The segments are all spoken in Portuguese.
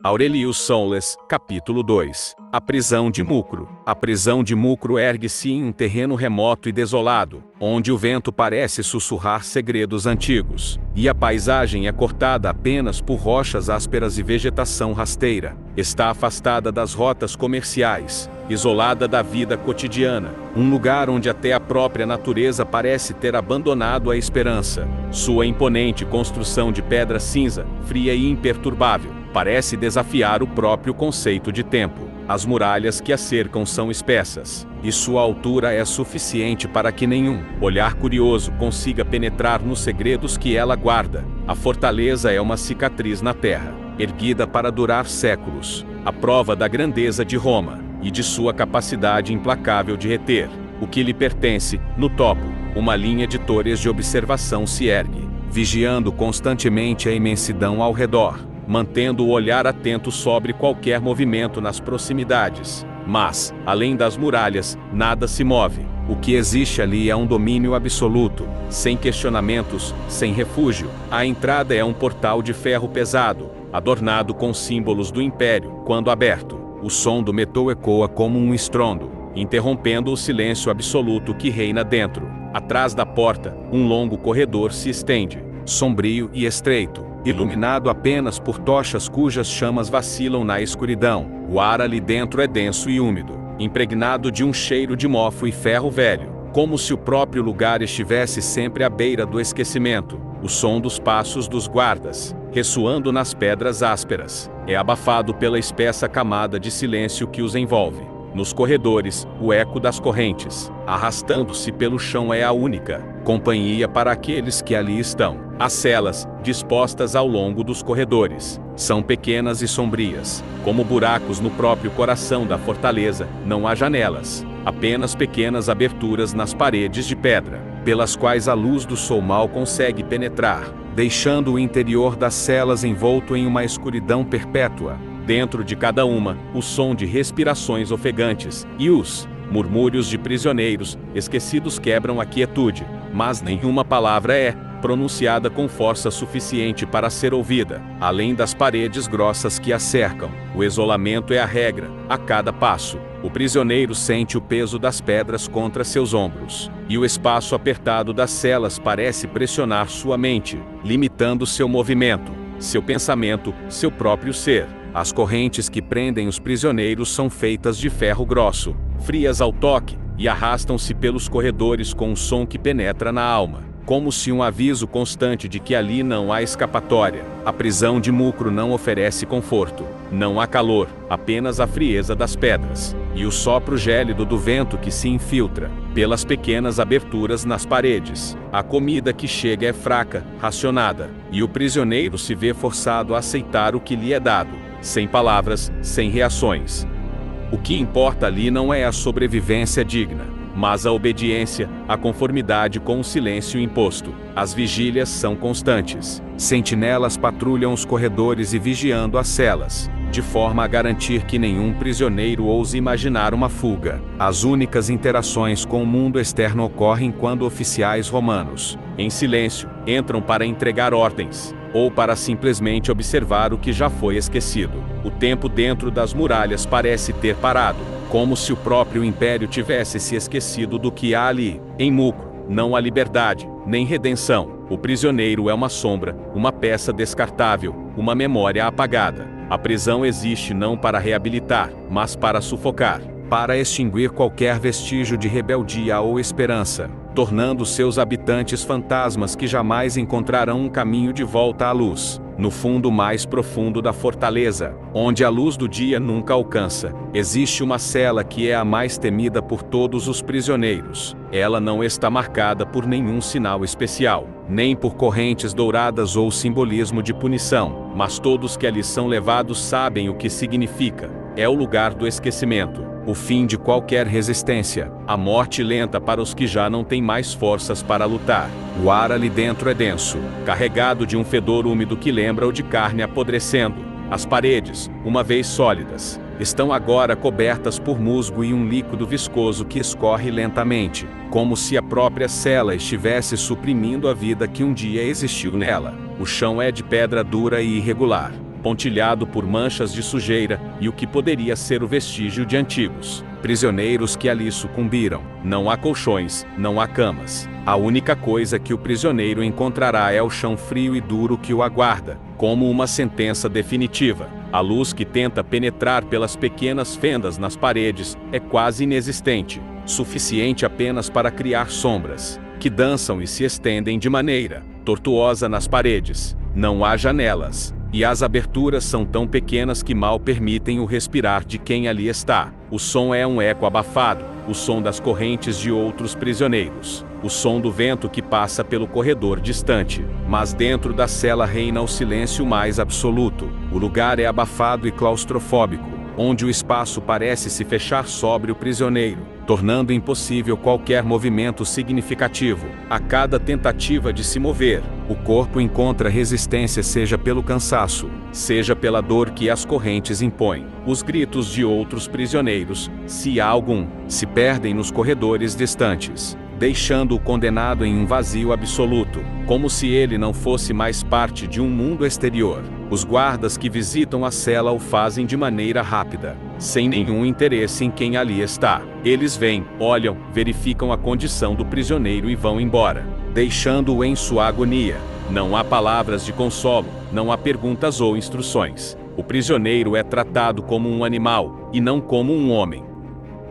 Aurelius Soules, capítulo 2. A prisão de Mucro. A prisão de Mucro ergue-se em um terreno remoto e desolado, onde o vento parece sussurrar segredos antigos, e a paisagem é cortada apenas por rochas ásperas e vegetação rasteira. Está afastada das rotas comerciais, isolada da vida cotidiana, um lugar onde até a própria natureza parece ter abandonado a esperança. Sua imponente construção de pedra cinza, fria e imperturbável, parece desafiar o próprio conceito de tempo. As muralhas que a cercam são espessas, e sua altura é suficiente para que nenhum olhar curioso consiga penetrar nos segredos que ela guarda. A fortaleza é uma cicatriz na terra, erguida para durar séculos, a prova da grandeza de Roma e de sua capacidade implacável de reter o que lhe pertence. No topo, uma linha de torres de observação se ergue, vigiando constantemente a imensidão ao redor, mantendo o olhar atento sobre qualquer movimento nas proximidades. Mas, além das muralhas, nada se move. O que existe ali é um domínio absoluto, sem questionamentos, sem refúgio. A entrada é um portal de ferro pesado, adornado com símbolos do Império. Quando aberto, o som do metal ecoa como um estrondo, interrompendo o silêncio absoluto que reina dentro. Atrás da porta, um longo corredor se estende, sombrio e estreito, iluminado apenas por tochas cujas chamas vacilam na escuridão. O ar ali dentro é denso e úmido, impregnado de um cheiro de mofo e ferro velho, como se o próprio lugar estivesse sempre à beira do esquecimento. O som dos passos dos guardas, ressoando nas pedras ásperas, é abafado pela espessa camada de silêncio que os envolve. Nos corredores, o eco das correntes, arrastando-se pelo chão, é a única companhia para aqueles que ali estão. As celas, dispostas ao longo dos corredores, são pequenas e sombrias, como buracos no próprio coração da fortaleza. Não há janelas, apenas pequenas aberturas nas paredes de pedra, pelas quais a luz do sol mal consegue penetrar, deixando o interior das celas envolto em uma escuridão perpétua. Dentro de cada uma, o som de respirações ofegantes e os murmúrios de prisioneiros esquecidos quebram a quietude, mas nenhuma palavra é pronunciada com força suficiente para ser ouvida. Além das paredes grossas que a cercam, o isolamento é a regra. A cada passo, o prisioneiro sente o peso das pedras contra seus ombros, e o espaço apertado das celas parece pressionar sua mente, limitando seu movimento, seu pensamento, seu próprio ser. As correntes que prendem os prisioneiros são feitas de ferro grosso, frias ao toque, e arrastam-se pelos corredores com um som que penetra na alma, como se um aviso constante de que ali não há escapatória. A prisão de Mucro não oferece conforto, não há calor, apenas a frieza das pedras, e o sopro gélido do vento que se infiltra pelas pequenas aberturas nas paredes. A comida que chega é fraca, racionada, e o prisioneiro se vê forçado a aceitar o que lhe é dado, sem palavras, sem reações. O que importa ali não é a sobrevivência digna, mas a obediência, a conformidade com o silêncio imposto. As vigílias são constantes. Sentinelas patrulham os corredores e vigiando as celas, de forma a garantir que nenhum prisioneiro ouse imaginar uma fuga. As únicas interações com o mundo externo ocorrem quando oficiais romanos, em silêncio, entram para entregar ordens, ou para simplesmente observar o que já foi esquecido. O tempo dentro das muralhas parece ter parado, como se o próprio império tivesse se esquecido do que há ali. Em Mucro, não há liberdade, nem redenção. O prisioneiro é uma sombra, uma peça descartável, uma memória apagada. A prisão existe não para reabilitar, mas para sufocar, para extinguir qualquer vestígio de rebeldia ou esperança, tornando seus habitantes fantasmas que jamais encontrarão um caminho de volta à luz. No fundo mais profundo da fortaleza, onde a luz do dia nunca alcança, existe uma cela que é a mais temida por todos os prisioneiros. Ela não está marcada por nenhum sinal especial, nem por correntes douradas ou simbolismo de punição, mas todos que ali são levados sabem o que significa. É o lugar do esquecimento, o fim de qualquer resistência, a morte lenta para os que já não têm mais forças para lutar. O ar ali dentro é denso, carregado de um fedor úmido que lembra o de carne apodrecendo. As paredes, uma vez sólidas, estão agora cobertas por musgo e um líquido viscoso que escorre lentamente, como se a própria cela estivesse suprimindo a vida que um dia existiu nela. O chão é de pedra dura e irregular, pontilhado por manchas de sujeira e o que poderia ser o vestígio de antigos prisioneiros que ali sucumbiram. Não há colchões, não há camas. A única coisa que o prisioneiro encontrará é o chão frio e duro que o aguarda, como uma sentença definitiva. A luz que tenta penetrar pelas pequenas fendas nas paredes é quase inexistente, suficiente apenas para criar sombras, que dançam e se estendem de maneira tortuosa nas paredes. Não há janelas, e as aberturas são tão pequenas que mal permitem o respirar de quem ali está. O som é um eco abafado, o som das correntes de outros prisioneiros, o som do vento que passa pelo corredor distante. Mas dentro da cela reina o silêncio mais absoluto. O lugar é abafado e claustrofóbico, onde o espaço parece se fechar sobre o prisioneiro, tornando impossível qualquer movimento significativo. A cada tentativa de se mover, o corpo encontra resistência, seja pelo cansaço, seja pela dor que as correntes impõem. Os gritos de outros prisioneiros, se há algum, se perdem nos corredores distantes, deixando o condenado em um vazio absoluto, como se ele não fosse mais parte de um mundo exterior. Os guardas que visitam a cela o fazem de maneira rápida, sem nenhum interesse em quem ali está. Eles vêm, olham, verificam a condição do prisioneiro e vão embora, deixando-o em sua agonia. Não há palavras de consolo, não há perguntas ou instruções. O prisioneiro é tratado como um animal, e não como um homem.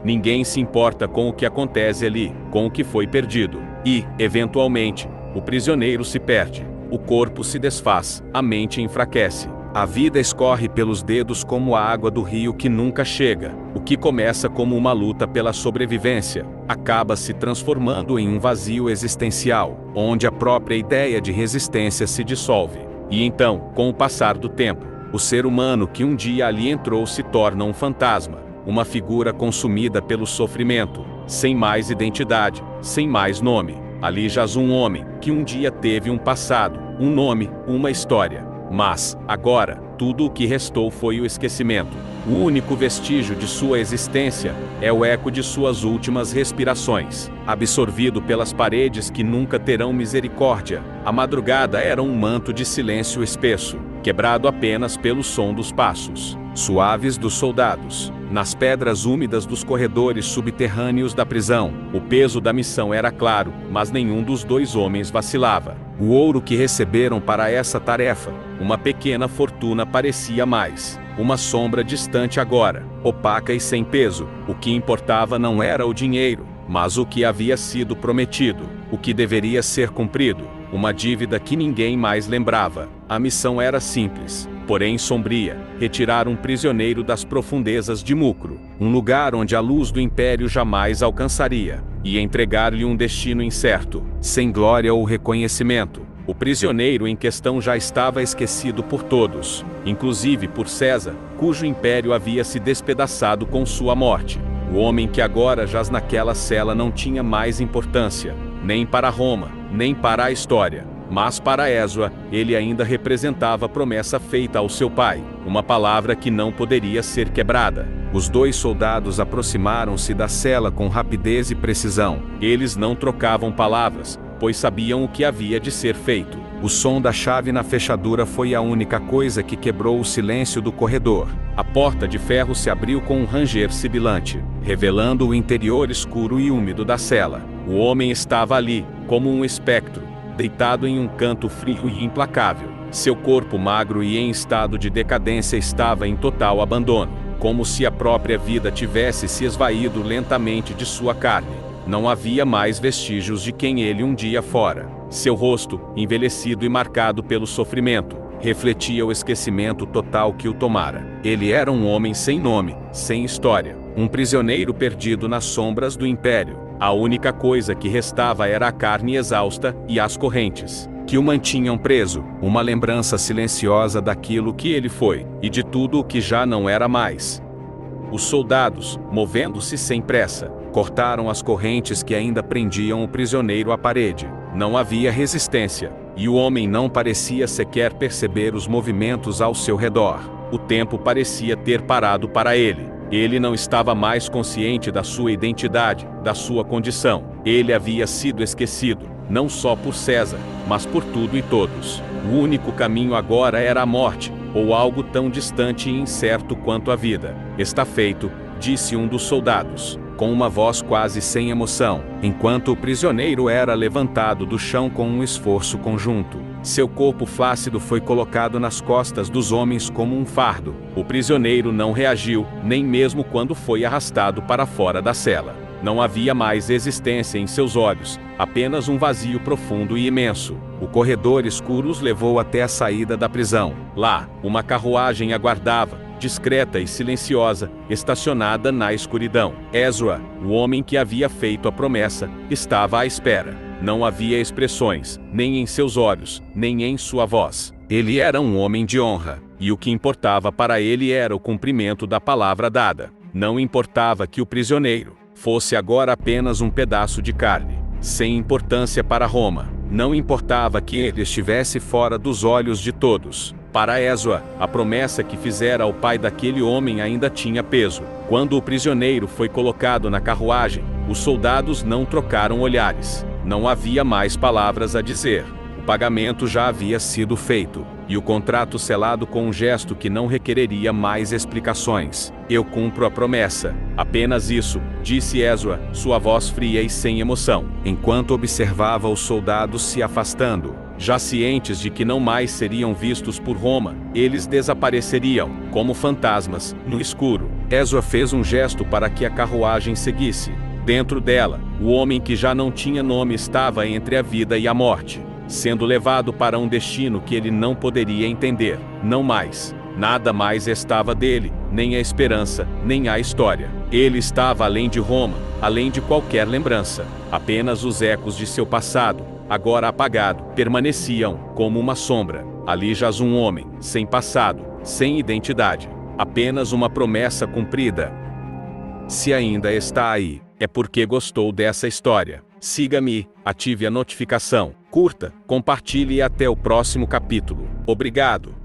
Ninguém se importa com o que acontece ali, com o que foi perdido. E, eventualmente, o prisioneiro se perde. O corpo se desfaz, a mente enfraquece. A vida escorre pelos dedos como a água do rio que nunca chega. O que começa como uma luta pela sobrevivência, acaba se transformando em um vazio existencial, onde a própria ideia de resistência se dissolve. E então, com o passar do tempo, o ser humano que um dia ali entrou se torna um fantasma, uma figura consumida pelo sofrimento, sem mais identidade, sem mais nome. Ali jaz um homem, que um dia teve um passado, um nome, uma história. Mas, agora, tudo o que restou foi o esquecimento. O único vestígio de sua existência é o eco de suas últimas respirações, absorvido pelas paredes que nunca terão misericórdia. A madrugada era um manto de silêncio espesso, quebrado apenas pelo som dos passos suaves dos soldados, nas pedras úmidas dos corredores subterrâneos da prisão. O peso da missão era claro, mas nenhum dos dois homens vacilava. O ouro que receberam para essa tarefa, uma pequena fortuna, parecia mais uma sombra distante agora, opaca e sem peso. O que importava não era o dinheiro, mas o que havia sido prometido, o que deveria ser cumprido, uma dívida que ninguém mais lembrava. A missão era simples, porém sombria: retirar um prisioneiro das profundezas de Mucro, um lugar onde a luz do Império jamais alcançaria, e entregar-lhe um destino incerto, sem glória ou reconhecimento. O prisioneiro em questão já estava esquecido por todos, inclusive por César, cujo império havia se despedaçado com sua morte. O homem que agora jaz naquela cela não tinha mais importância, nem para Roma, nem para a história. Mas para Ezra, ele ainda representava a promessa feita ao seu pai, uma palavra que não poderia ser quebrada. Os dois soldados aproximaram-se da cela com rapidez e precisão. Eles não trocavam palavras, pois sabiam o que havia de ser feito. O som da chave na fechadura foi a única coisa que quebrou o silêncio do corredor. A porta de ferro se abriu com um ranger sibilante, revelando o interior escuro e úmido da cela. O homem estava ali, como um espectro, deitado em um canto frio e implacável. Seu corpo magro e em estado de decadência estava em total abandono, como se a própria vida tivesse se esvaído lentamente de sua carne. Não havia mais vestígios de quem ele um dia fora. Seu rosto, envelhecido e marcado pelo sofrimento, refletia o esquecimento total que o tomara. Ele era um homem sem nome, sem história, um prisioneiro perdido nas sombras do Império. A única coisa que restava era a carne exausta e as correntes que o mantinham preso, uma lembrança silenciosa daquilo que ele foi, e de tudo o que já não era mais. Os soldados, movendo-se sem pressa, cortaram as correntes que ainda prendiam o prisioneiro à parede. Não havia resistência, e o homem não parecia sequer perceber os movimentos ao seu redor. O tempo parecia ter parado para ele. Ele não estava mais consciente da sua identidade, da sua condição. Ele havia sido esquecido, não só por César, mas por tudo e todos. O único caminho agora era a morte, ou algo tão distante e incerto quanto a vida. Está feito, disse um dos soldados, com uma voz quase sem emoção, enquanto o prisioneiro era levantado do chão com um esforço conjunto. Seu corpo flácido foi colocado nas costas dos homens como um fardo. O prisioneiro não reagiu, nem mesmo quando foi arrastado para fora da cela. Não havia mais existência em seus olhos, apenas um vazio profundo e imenso. O corredor escuro os levou até a saída da prisão. Lá, uma carruagem aguardava, discreta e silenciosa, estacionada na escuridão. Ezra, o homem que havia feito a promessa, estava à espera. Não havia expressões, nem em seus olhos, nem em sua voz. Ele era um homem de honra, e o que importava para ele era o cumprimento da palavra dada. Não importava que o prisioneiro fosse agora apenas um pedaço de carne, sem importância para Roma. Não importava que ele estivesse fora dos olhos de todos. Para Ezra, a promessa que fizera ao pai daquele homem ainda tinha peso. Quando o prisioneiro foi colocado na carruagem, os soldados não trocaram olhares. Não havia mais palavras a dizer. O pagamento já havia sido feito, e o contrato selado com um gesto que não requereria mais explicações. Eu cumpro a promessa. Apenas isso, disse Ezra, sua voz fria e sem emoção, enquanto observava os soldados se afastando. Já cientes de que não mais seriam vistos por Roma, eles desapareceriam, como fantasmas, no escuro. Ezra fez um gesto para que a carruagem seguisse. Dentro dela, o homem que já não tinha nome estava entre a vida e a morte, sendo levado para um destino que ele não poderia entender. Não mais. Nada mais estava dele, nem a esperança, nem a história. Ele estava além de Roma, além de qualquer lembrança. Apenas os ecos de seu passado, agora apagado, permaneciam, como uma sombra. Ali jaz um homem, sem passado, sem identidade. Apenas uma promessa cumprida. Se ainda está aí, é porque gostou dessa história. Siga-me, ative a notificação, curta, compartilhe e até o próximo capítulo. Obrigado.